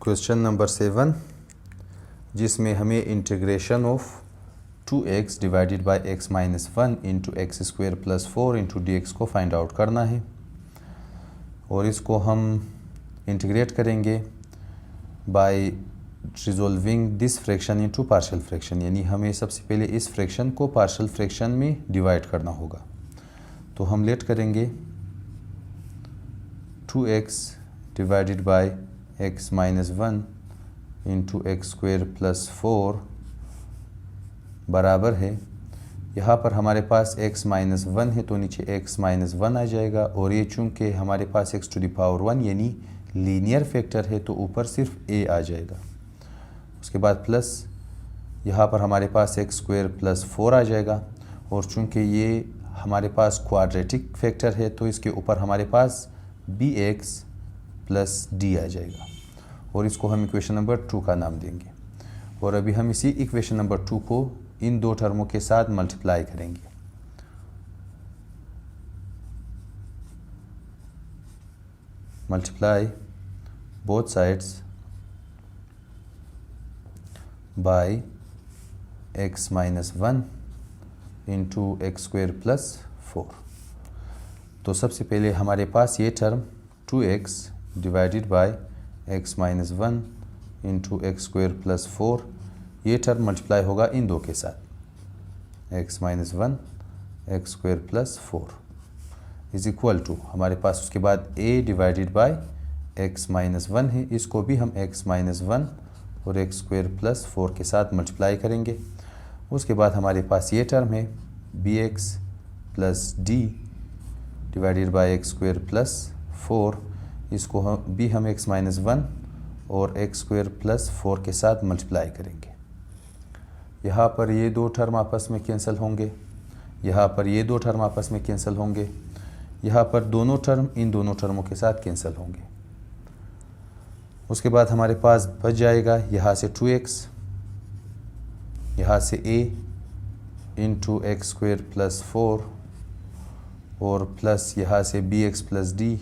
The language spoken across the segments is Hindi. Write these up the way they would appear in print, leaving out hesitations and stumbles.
क्वेश्चन नंबर 7 जिसमें हमें integration of 2x divided by x minus 1 into x square plus 4 into d x को फाइंड आउट करना है और इसको हम इंटीग्रेट करेंगे by resolving this fraction into partial fraction, यानी हमें सबसे पहले इस फ्रैक्शन को पार्शियल फ्रैक्शन में डिवाइड करना होगा। तो हम लेट करेंगे 2x divided by x minus 1 into x square plus 4 बराबर है, यहाँ पर हमारे पास x माइनस 1 है तो नीचे x माइनस 1 आ जाएगा और ये चूँकि हमारे पास x टू द पावर 1 यानी लीनियर फैक्टर है तो ऊपर सिर्फ a आ जाएगा। उसके बाद प्लस यहाँ पर हमारे पास एक्स स्क्वेयर प्लस 4 आ जाएगा और चूँकि ये हमारे पास क्वाड्रेटिक फैक्टर है तो इसके ऊपर हमारे पास bx प्लस d आ जाएगा और इसको हम इक्वेशन नंबर 2 का नाम देंगे। और अभी हम इसी इक्वेशन नंबर 2 को इन दो टर्मों के साथ मल्टीप्लाई करेंगे। Multiply both sides by x minus 1 into x square plus 4। तो सबसे पहले हमारे पास ये term 2x divided by x minus 1 into x square plus 4, ये टर्म मल्टीप्लाई होगा इन दो के साथ x minus 1 x square plus 4 is equal to हमारे पास उसके बाद a divided by x minus 1 है, इसको भी हम x माइनस 1 और एक्स स्क्वेयर प्लस 4 के साथ मल्टीप्लाई करेंगे। उसके बाद हमारे पास ये टर्म है bx plus d divided by x square plus 4, इसको हम x माइनस 1 और एक्स स्क्वेयर प्लस 4 के साथ मल्टीप्लाई करेंगे। यहाँ पर ये दो टर्म आपस में कैंसिल होंगे, यहाँ पर ये दो टर्म आपस में कैंसिल होंगे, यहाँ पर दोनों टर्म इन दोनों टर्मों के साथ कैंसिल होंगे। उसके बाद हमारे पास बच जाएगा यहाँ से 2x, यहाँ से a into x square plus 4 और प्लस यहाँ से bx प्लस d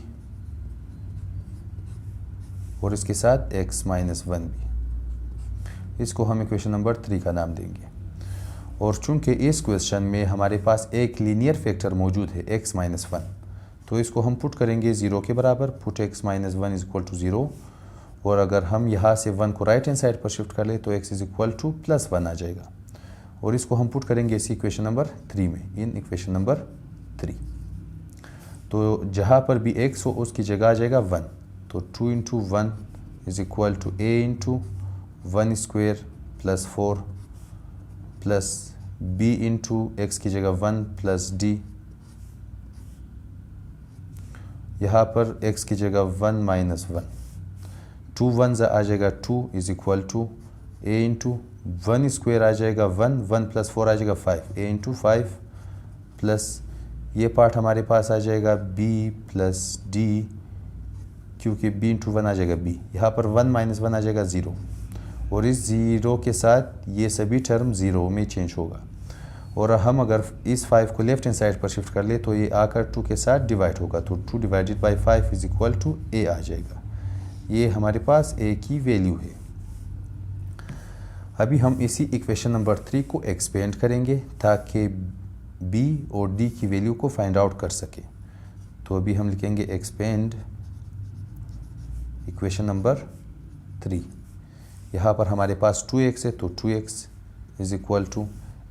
और इसके साथ x माइनस 1 भी। इसको हम इक्वेशन नंबर 3 का नाम देंगे। और चूंकि इस क्वेश्चन में हमारे पास एक लीनियर फैक्टर मौजूद है x माइनस 1, तो इसको हम पुट करेंगे 0 के बराबर, put x minus 1 is equal to 0। और अगर हम यहाँ से 1 को राइट हैंड साइड पर शिफ्ट कर ले तो x is equal to plus 1 आ जाएगा और इसको हम पुट करेंगे इसी इक्वेशन नंबर 3 में, इन इक्वेशन नंबर 3। तो जहाँ पर भी x हो उसकी जगह आ जाएगा 1, तो 2 into 1 is equal to a into 1 square plus 4 plus b into x की जगह 1 प्लस d, यहाँ पर x की जगह 1 माइनस 1, 2 1 आ जाएगा 2 is equal to a into 1 square आ जाएगा 1, 1 प्लस 4 आ जाएगा 5, a इंटू 5 प्लस ये पार्ट हमारे पास आ जाएगा b प्लस d, क्योंकि b इंटू 1 आ जाएगा b, यहाँ पर 1 माइनस 1 आ जाएगा 0 और इस 0 के साथ ये सभी टर्म 0 में चेंज होगा। और हम अगर इस 5 को लेफ्ट हैंड साइड पर शिफ्ट कर ले तो ये आकर 2 के साथ डिवाइड होगा, तो 2 divided by 5 is equal to a आ जाएगा। ये हमारे पास a की वैल्यू है। अभी हम इसी इक्वेशन नंबर 3 को एक्सपेंड करेंगे ताकि b और d की वैल्यू को फाइंड आउट कर सके। तो अभी हम लिखेंगे एक्सपेंड इक्वेशन नंबर 3। यहाँ पर हमारे पास 2x है तो 2x is equal to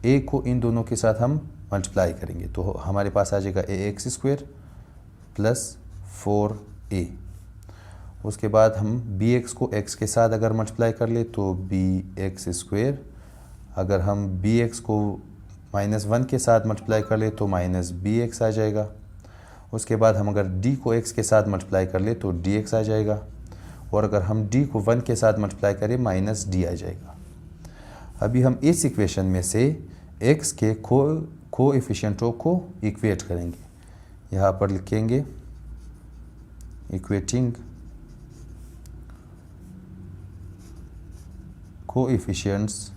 a को इन दोनों के साथ हम मल्टीप्लाई करेंगे तो हमारे पास आ जाएगा ax स्क्वेयर प्लस 4a। उसके बाद हम bx को x के साथ अगर मल्टीप्लाई कर ले तो bx स्क्वेयर, अगर हम bx को माइनस 1 के साथ मल्टीप्लाई कर ले तो माइनस bx आ जाएगा। उसके बाद हम अगर d को x के साथ मल्टीप्लाई कर ले तो dx आ जाएगा और अगर हम d को 1 के साथ मल्टीप्लाई करें माइनस d आ जाएगा। अभी हम इस इक्वेशन में से x के कोएफिशिएंटों को इक्वेट करेंगे। यहाँ पर लिखेंगे इक्वेटिंग कोएफिशिएंट्स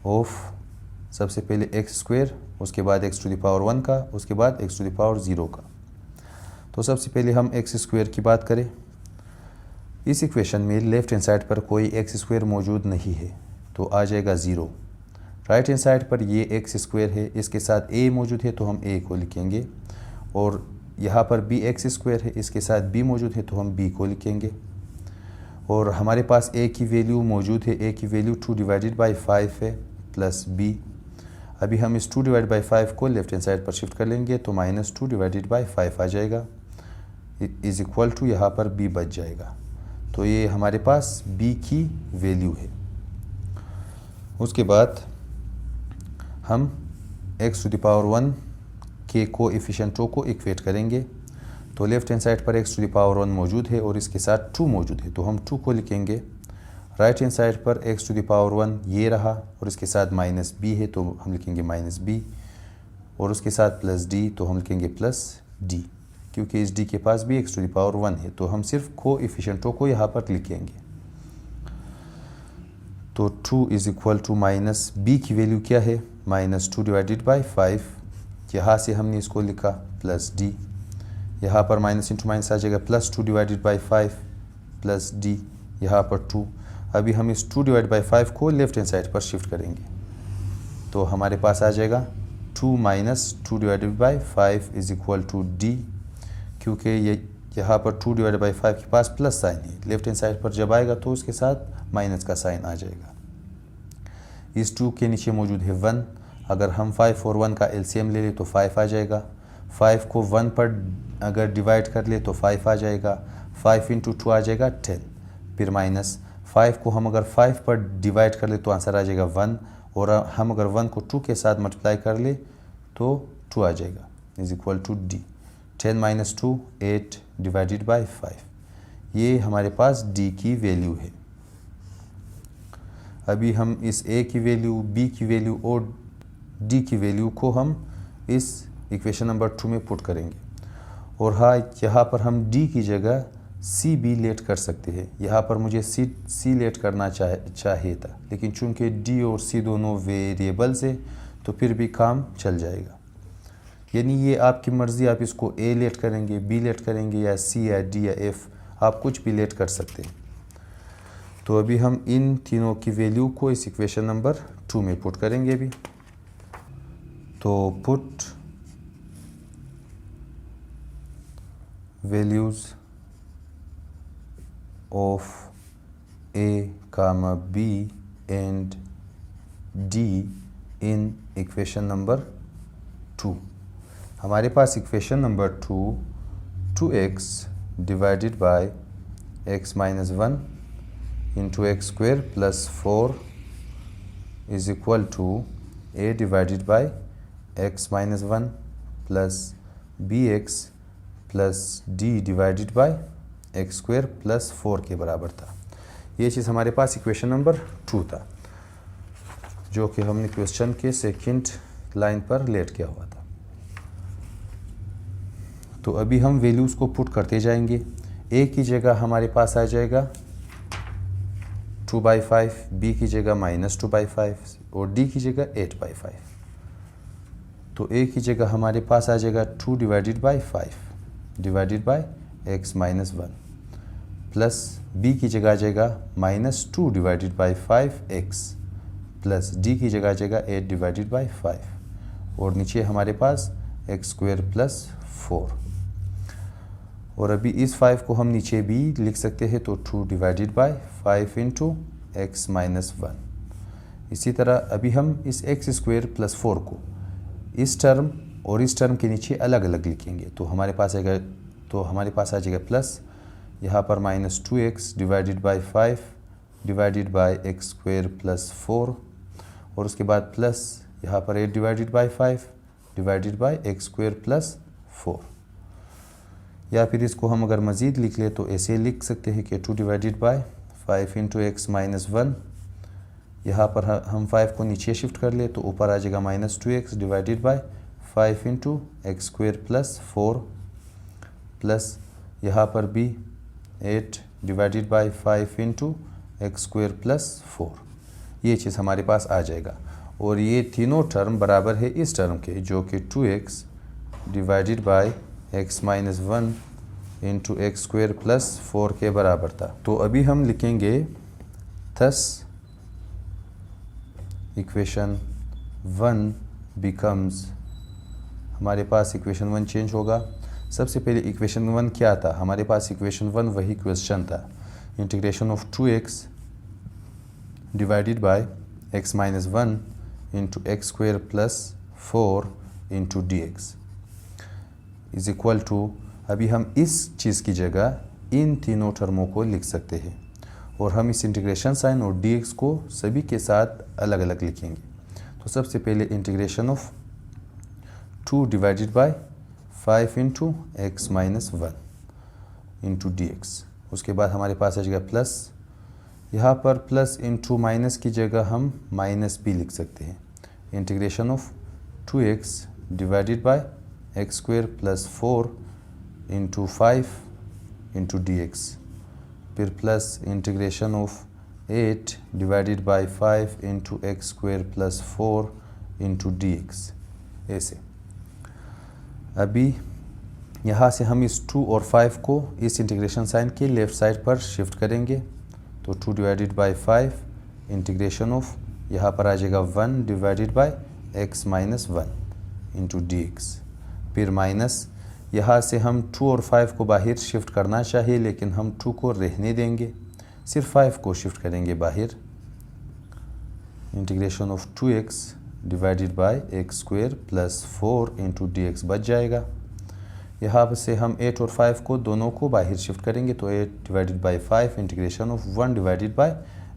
ऑफ सबसे पहले एक्स स्क्वायर, उसके बाद एक्स टू द पावर 1 का, उसके बाद एक्स टू द पावर 0 का। तो सबसे पहले हम एक्स स्क्वायर की बात करें। इस इक्वेशन में लेफ्ट हैंड साइड पर कोई एक्स स्क्वायर मौजूद नहीं है तो आ जाएगा 0। राइट हैंड साइड पर ये एक्स स्क्वायर है, इसके साथ ए मौजूद है तो हम ए को लिखेंगे, और यहाँ पर बी एक्स स्क्वायर है, इसके साथ बी मौजूद है तो हम बी को लिखेंगे। और हमारे पास ए की वैल्यू मौजूद है, ए की वैल्यू 2 डिवाइडेड बाई 5 है प्लस बी। अभी हम इस 2 डिवाइड बाई 5 को लेफ्ट हैंड साइड पर शिफ्ट कर लेंगे तो -2 डिवाइडेड बाई 5 आ जाएगा, इज इक्वल टू यहाँ पर बी बच जाएगा। तो ये हमारे पास बी की वैल्यू है। उसके बाद हम एक्स टू द पावर 1 के कोएफिशिएंटों को इक्वेट करेंगे। तो लेफ्ट हैंड साइड पर एक्स टू द पावर 1 मौजूद है और इसके साथ 2 मौजूद है तो हम 2 को लिखेंगे। राइट हैंड साइड पर एक्स टू द पावर 1 ये रहा और इसके साथ माइनस बी है तो हम लिखेंगे माइनस बी, और उसके साथ प्लस डी तो हम लिखेंगे प्लस डी, क्योंकि इस डी के पास भी एक्स टू द पावर 1 है तो हम सिर्फ कोएफिशिएंटों को यहाँ पर लिखेंगे। तो 2 is equal to minus b की वैल्यू क्या है, -2 डिवाइडेड बाई 5, यहाँ से हमने इसको लिखा प्लस डी, यहाँ पर माइनस इंटू माइनस आ जाएगा +2 डिवाइडेड बाई 5 प्लस डी, यहाँ पर 2। अभी हम इस 2 डिवाइड बाई 5 को लेफ्ट हैंड साइड पर शिफ्ट करेंगे तो हमारे पास आ जाएगा 2 - 2 divided by 5 is equal to d, क्योंकि ये यहाँ पर 2 डिवाइडेड बाई 5 के पास प्लस साइन है, लेफ्ट हैंड साइड पर जब आएगा तो उसके साथ माइनस का साइन आ जाएगा। इस 2 के नीचे मौजूद है 1, अगर हम 5 और 1 का एलसीएम ले लें तो 5 आ जाएगा। 5 को 1 पर अगर डिवाइड कर ले तो 5 आ जाएगा, 5 इंटू 2 आ जाएगा 10, फिर माइनस 5 को हम अगर 5 पर डिवाइड कर ले तो आंसर आ जाएगा 1, और हम अगर 1 को 2 के साथ मल्टीप्लाई कर ले तो 2 आ जाएगा, is equal to d. 10 - 2 8 divided by 5, ये हमारे पास डी की वैल्यू है। अभी हम इस ए की वैल्यू, बी की वैल्यू और डी की वैल्यू को हम इस इक्वेशन नंबर 2 में पुट करेंगे, और हाँ यहाँ पर हम डी की जगह सी भी लेट कर सकते हैं। यहाँ पर मुझे सी लेट करना चाहिए था, लेकिन चूंकि डी और सी दोनों वेरिएबल्स है तो फिर भी काम चल जाएगा। यानी ये आपकी मर्ज़ी, आप इसको ए लेट करेंगे, बी लेट करेंगे, या सी या डी या एफ, आप कुछ भी लेट कर सकते हैं। तो अभी हम इन तीनों की वैल्यू को इस इक्वेशन नंबर 2 में पुट करेंगे अभी। तो put values of A, B and D in equation number 2। हमारे पास equation number 2x divided by x minus 1 into x square plus 4 is equal to a divided by x minus 1 plus bx plus d divided by x square plus 4 के बराबर था। ये चीज़ हमारे पास इक्वेशन नंबर 2 था, जो कि हमने क्वेश्चन के सेकंड लाइन पर लेट किया हुआ था। तो अभी हम वैल्यूज़ को पुट करते जाएंगे। ए की जगह हमारे पास आ जाएगा 2/5, बी की जगह -2/5 और डी की जगह 8/5। तो ए की जगह हमारे पास आ जाएगा 2 divided by 5 divided by x minus 1, plus b की जगह आ जाएगा -2 divided by 5x, plus D की जगह आ जाएगा 8 डिवाइडेड बाई 5, और नीचे हमारे पास एक्स स्क्वायर प्लस 4। और अभी इस 5 को हम नीचे भी लिख सकते हैं, तो 2 divided by 5 into x minus 1। इसी तरह अभी हम इस एक्स स्क्वायर प्लस 4 को इस टर्म और इस टर्म के नीचे अलग अलग लिखेंगे। तो हमारे पास आ जाएगा प्लस, यहाँ पर -2x divided by 5 divided by x square plus 4, और उसके बाद प्लस यहाँ पर 8 divided by 5 divided by x square plus 4। या फिर इसको हम अगर मज़ीद लिख ले तो ऐसे लिख सकते हैं कि 2 divided by 5 into x minus 1। यहाँ पर हम 5 को नीचे शिफ्ट कर ले तो ऊपर आ जाएगा -2x divided by 5 into x square plus 4, plus यहाँ पर भी 8 divided by 5 into x square plus 4। ये चीज़ हमारे पास आ जाएगा। और ये तीनों टर्म बराबर है इस टर्म के, जो कि 2x divided by x minus 1 into x square plus 4 के बराबर था। तो अभी हम लिखेंगे थस इक्वेशन 1 बिकम्स, हमारे पास इक्वेशन 1 चेंज होगा। सबसे पहले इक्वेशन 1 क्या था, हमारे पास इक्वेशन 1 वही क्वेश्चन था, integration of 2x divided by x minus 1 into x square plus 4 into d x is equal to, अभी हम इस चीज़ की जगह इन तीनों टर्मों को लिख सकते हैं और हम इस इंटीग्रेशन साइन और dx को सभी के साथ अलग अलग लिखेंगे। तो सबसे पहले integration of 2 divided by 5 into x minus 1 into d x, उसके बाद हमारे पास आ जाएगा प्लस, यहाँ पर प्लस इंटू माइनस की जगह हम माइनस भी लिख सकते हैं। Integration of 2x divided by x square plus 4 into 5 into d x, फिर plus integration of 8 divided by 5 into x square plus 4 into d x. ऐसे अभी यहाँ से हम इस 2 और 5 को इस इंटीग्रेशन साइन के लेफ़्ट साइड पर शिफ्ट करेंगे। तो 2 डिवाइडेड बाय 5 इंटीग्रेशन ऑफ, यहाँ पर आ जाएगा 1 divided by x minus 1 into d x, फिर माइनस, यहाँ से हम 2 और 5 को बाहर शिफ्ट करना चाहिए लेकिन हम 2 को रहने देंगे, सिर्फ 5 को शिफ्ट करेंगे बाहर। Integration of 2x divided by x square plus 4 into d x बच जाएगा। यहाँ से हम 8 और 5 को दोनों को बाहर शिफ्ट करेंगे, तो 8 divided by 5 integration of 1 divided by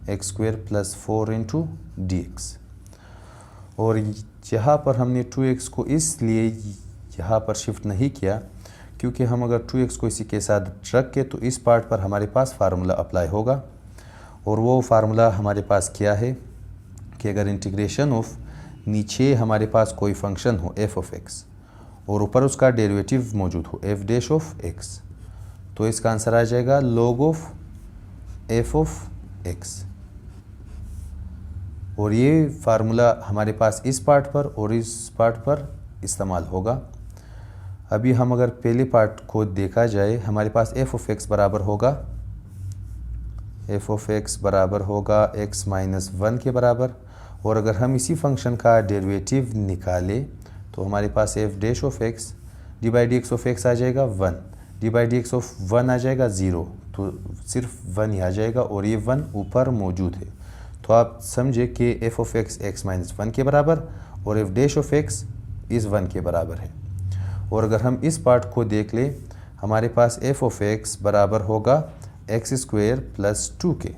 x square plus 4 into d x. और यहाँ पर हमने 2x को इसलिए यहाँ पर शिफ्ट नहीं किया क्योंकि हम अगर 2x को इसी के साथ रख के तो इस पार्ट पर हमारे पास फार्मूला अप्लाई होगा, और वो फार्मूला हमारे पास क्या है कि अगर इंटीग्रेशन ऑफ नीचे हमारे पास कोई फंक्शन हो f ऑफ x और ऊपर उसका डेरिवेटिव मौजूद हो f डैश ऑफ x, तो इसका आंसर आ जाएगा log of f of x। और ये फार्मूला हमारे पास इस पार्ट पर और इस पार्ट पर इस्तेमाल होगा। अभी हम अगर पहले पार्ट को देखा जाए, हमारे पास f ऑफ x बराबर होगा, f ऑफ x बराबर होगा x माइनस 1 के बराबर, और अगर हम इसी फंक्शन का डेरिवेटिव निकालें तो हमारे पास f dash of x D by d x of x आ जाएगा 1, d by d x of 1 आ जाएगा 0, तो सिर्फ 1 ही आ जाएगा और ये 1 ऊपर मौजूद है। तो आप समझे कि f of x x minus 1 के बराबर और f डैश ऑफ x इस 1 के बराबर है। और अगर हम इस पार्ट को देख लें, हमारे पास f ऑफ x बराबर होगा एक्स स्क्वेयर प्लस 2 के,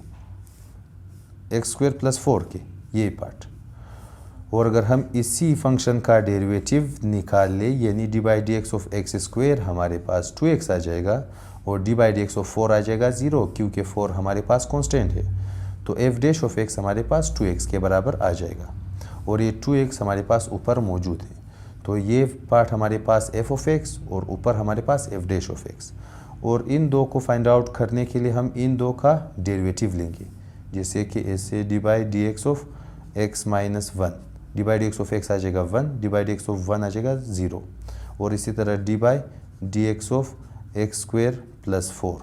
एक्स स्क्वेयर प्लस 4 के, ये पार्ट। और अगर हम इसी फंक्शन का डेरिवेटिव निकाल लें, यानी D by d x of x square, हमारे पास 2x आ जाएगा और D by d x of 4 आ जाएगा 0, क्योंकि 4 हमारे पास कांस्टेंट है। तो f डैश ऑफ x हमारे पास 2x के बराबर आ जाएगा और ये 2x हमारे पास ऊपर मौजूद है। तो ये पार्ट हमारे पास f ऑफ x और ऊपर हमारे पास f डैश ऑफ x, और इन दो को फाइंड आउट करने के लिए हम इन दो का डेरिवेटिव लेंगे, जैसे कि ऐसे d by d x of x minus 1, d by d x of x आ जाएगा 1, d by d x of 1 आ जाएगा 0, और इसी तरह d by d x of x square plus 4,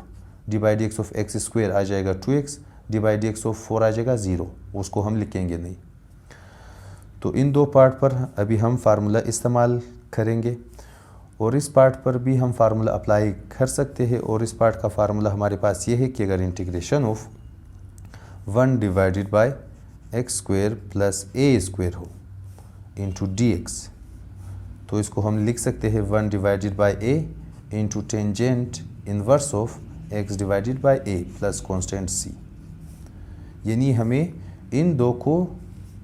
d by d x of x square आ जाएगा 2x, d by d x of 4 आ जाएगा 0, उसको हम लिखेंगे नहीं। तो इन दो पार्ट पर अभी हम फार्मूला इस्तेमाल करेंगे और इस पार्ट पर भी हम फार्मूला अप्लाई कर सकते हैं, और इस पार्ट का फार्मूला हमारे पास ये है कि अगर integration of 1 divided by x square plus a square हो इंटू डी एक्स, तो इसको हम लिख सकते हैं 1 divided by a into tangent inverse of x divided by a plus constant c. यानी हमें इन दो को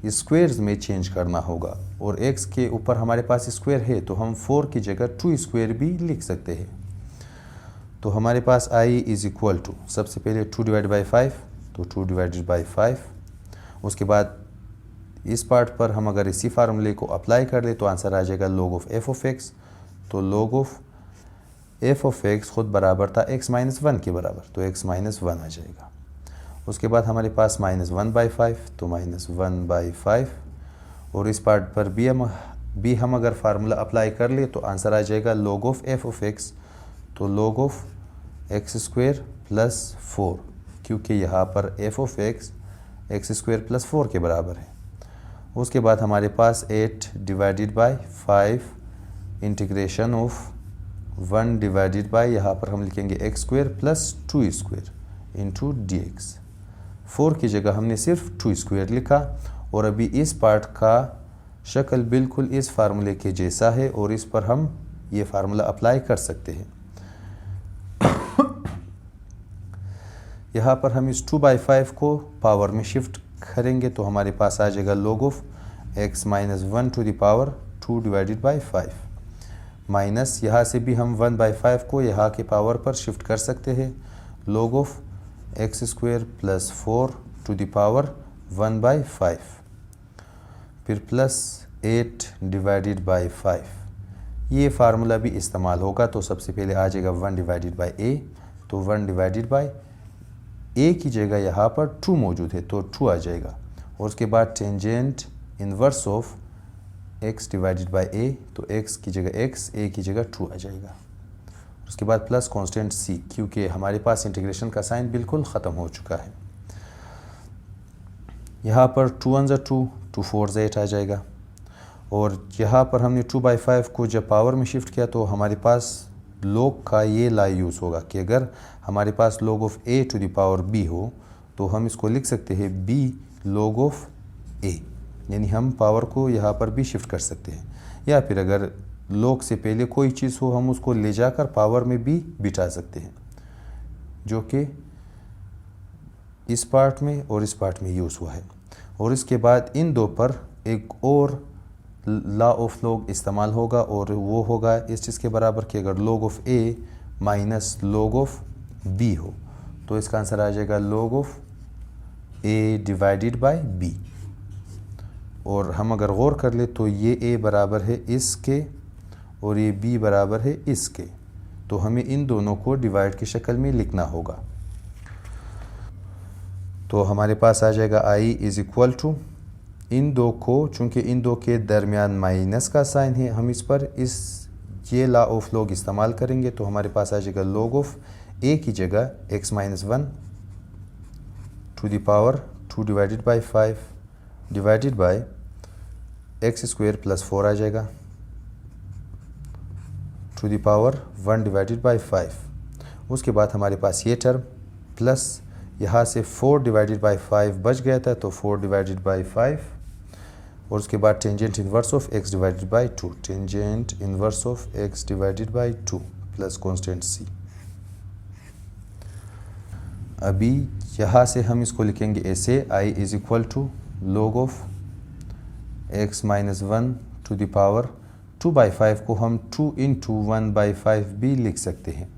स्क्वेयर्स में चेंज करना होगा, और x के ऊपर हमारे पास स्क्वेयर है तो हम 4 की जगह 2 स्क्वेयर भी लिख सकते हैं। तो हमारे पास i इज़ इक्वल टू, सबसे पहले 2 डिवाइड बाई 5, तो 2 डिवाइडेड बाई 5, उसके बाद इस पार्ट पर हम अगर इसी फार्मूले को अप्लाई कर ले तो आंसर आ जाएगा log of f of x। तो log of f of x खुद बराबर था x माइनस 1 के बराबर, तो x माइनस 1 आ जाएगा। उसके बाद हमारे पास -1/5, तो -1/5, और इस पार्ट पर भी हम अगर फार्मूला अप्लाई कर ले तो आंसर आ जाएगा log of f of x, तो log of x square plus 4, क्योंकि यहाँ पर f of x square plus 4 के बराबर है। उसके बाद हमारे पास 8 divided by 5 integration of 1 divided bye, यहाँ पर हम लिखेंगे x square plus 2 square into d x. 4 की जगह हमने सिर्फ 2 स्क्वायर लिखा और अभी इस पार्ट का शक्ल बिल्कुल इस फार्मूले के जैसा है और इस पर हम ये फार्मूला अप्लाई कर सकते हैं। यहाँ पर हम इस 2/5 को पावर में शिफ्ट करेंगे तो हमारे पास आ जाएगा log of x minus 1 to the power 2 divided by 5 minus, यहाँ से भी हम 1/5 को यहाँ के पावर पर शिफ्ट कर सकते हैं, log of x square plus 4 to the power 1/5, फिर प्लस 8 डिवाइडेड बाई 5। ये फार्मूला भी इस्तेमाल होगा तो सबसे पहले आ जाएगा 1 डिवाइडेड बाई a, तो 1 डिवाइडेड बाई a की जगह यहाँ पर 2 मौजूद है तो 2 आ जाएगा, और उसके बाद tangent inverse of x divided by a, तो x की जगह x, a की जगह 2 आ जाएगा। उसके बाद प्लस कांस्टेंट c, क्योंकि हमारे पास इंटीग्रेशन का साइन बिल्कुल ख़त्म हो चुका है। यहाँ पर 2 1 2, 2 4 8 आ जाएगा, और यहाँ पर हमने 2/5 को जब पावर में शिफ्ट किया तो हमारे पास log का ये ला यूज़ होगा कि अगर हमारे पास log of a to the power b हो तो हम इसको लिख सकते हैं b log ऑफ a, यानी हम पावर को यहाँ पर भी शिफ्ट कर सकते हैं, या फिर अगर log से पहले कोई चीज़ हो हम उसको ले जाकर पावर में भी बिठा सकते हैं, जो कि इस पार्ट में और इस पार्ट में यूज़ हुआ है। और इसके बाद इन दो पर एक और लॉ ऑफ log इस्तेमाल होगा और वो होगा इस चीज़ के बराबर कि अगर log of a minus log of b हो तो इसका आंसर आ जाएगा log of a divided bye b। और हम अगर गौर कर ले तो ये a बराबर है इसके और ये b बराबर है इसके, तो हमें इन दोनों को डिवाइड की शक्ल में लिखना होगा। तो हमारे पास आ जाएगा i इज़ इक्वल टू इन दो को, चूँकि इन दो के दरमियान माइनस का साइन है, हम इस पर ये लॉ ऑफ log इस्तेमाल करेंगे तो हमारे पास आ जाएगा log ऑफ a की जगह x minus 1 to the power 2 divided by 5 divided by x square plus 4 आ जाएगा to the power 1 divided by 5। उसके बाद हमारे पास ये टर्म प्लस यहाँ से 4 डिवाइडेड बाई 5 बच गया था तो 4 डिवाइडेड बाई 5, और उसके बाद tangent inverse of x divided by 2, tangent inverse of x divided by 2 plus constant c। अभी यहाँ से हम इसको लिखेंगे ऐसे i is equal to log of x minus 1 to the power 2/5 को हम 2 इंटू 1/5 भी लिख सकते हैं,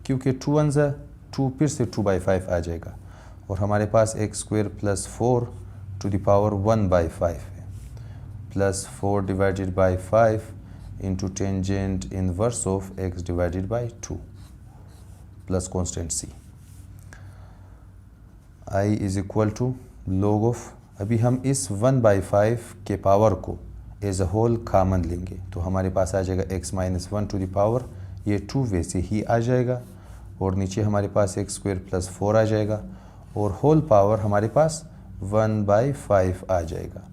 क्योंकि 2 1 2 फिर से 2/5 आ जाएगा, और हमारे पास x square plus 4 to the power 1/5 है, plus 4 divided by 5 into tangent inverse of x divided by 2 plus constant c। i is equal to log of, अभी हम इस 1/5 के पावर को एज अ होल कामन लेंगे तो हमारे पास आ जाएगा x minus 1 to the power, ये 2 वैसे ही आ जाएगा, और नीचे हमारे पास x स्क्वायर प्लस 4 आ जाएगा, और होल पावर हमारे पास 1/5 आ जाएगा।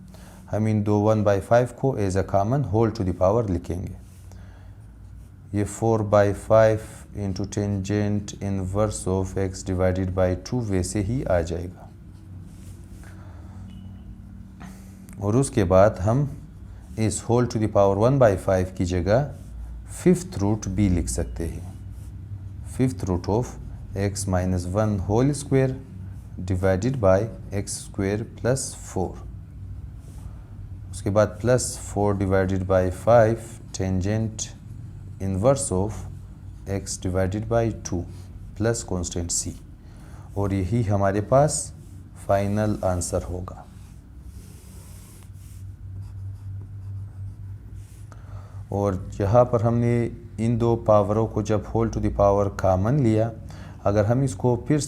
हम इन दो 1/5 को as a common whole to the power लिखेंगे। ये 4/5 into tangent inverse of x divided by 2 वैसे ही आ जाएगा, और उसके बाद हम इस होल टू द पावर 1/5 की जगह 5th रूट भी लिख सकते हैं, 5th root of x minus 1 whole square divided by x square plus 4। उसके बाद plus 4 divided by 5 tangent inverse of x divided by 2 plus constant c, और यही हमारे पास फाइनल आंसर होगा। और यहाँ पर हमने इन दो पावरों को जब होल टू द पावर कामन लिया, अगर हम इसको फिर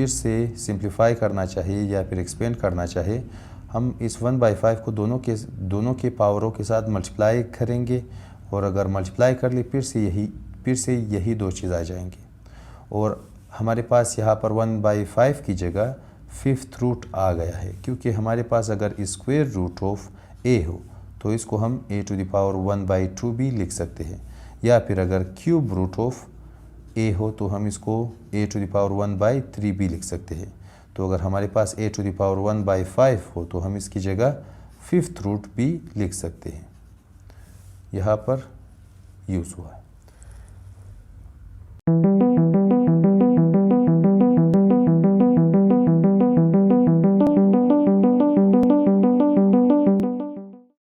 से सिंप्लीफाई करना चाहिए या फिर एक्सपेंड करना चाहिए, हम इस 1/5 को दोनों के पावरों के साथ मल्टीप्लाई करेंगे, और अगर मल्टीप्लाई कर ली फिर से यही दो चीज़ आ जाएंगी, और हमारे पास यहाँ पर 1/5 की जगह 5th रूट आ गया है, क्योंकि हमारे पास अगर स्क्वायर रूट ऑफ a हो तो इसको हम a⁻1/2 भी लिख सकते हैं, या फिर अगर क्यूब रूट ऑफ a हो तो हम इसको a⁻1/3 भी लिख सकते हैं। तो अगर हमारे पास a⁻1/5 हो तो हम इसकी जगह 5th रूट भी लिख सकते हैं, यहाँ पर यूज़ हुआ है।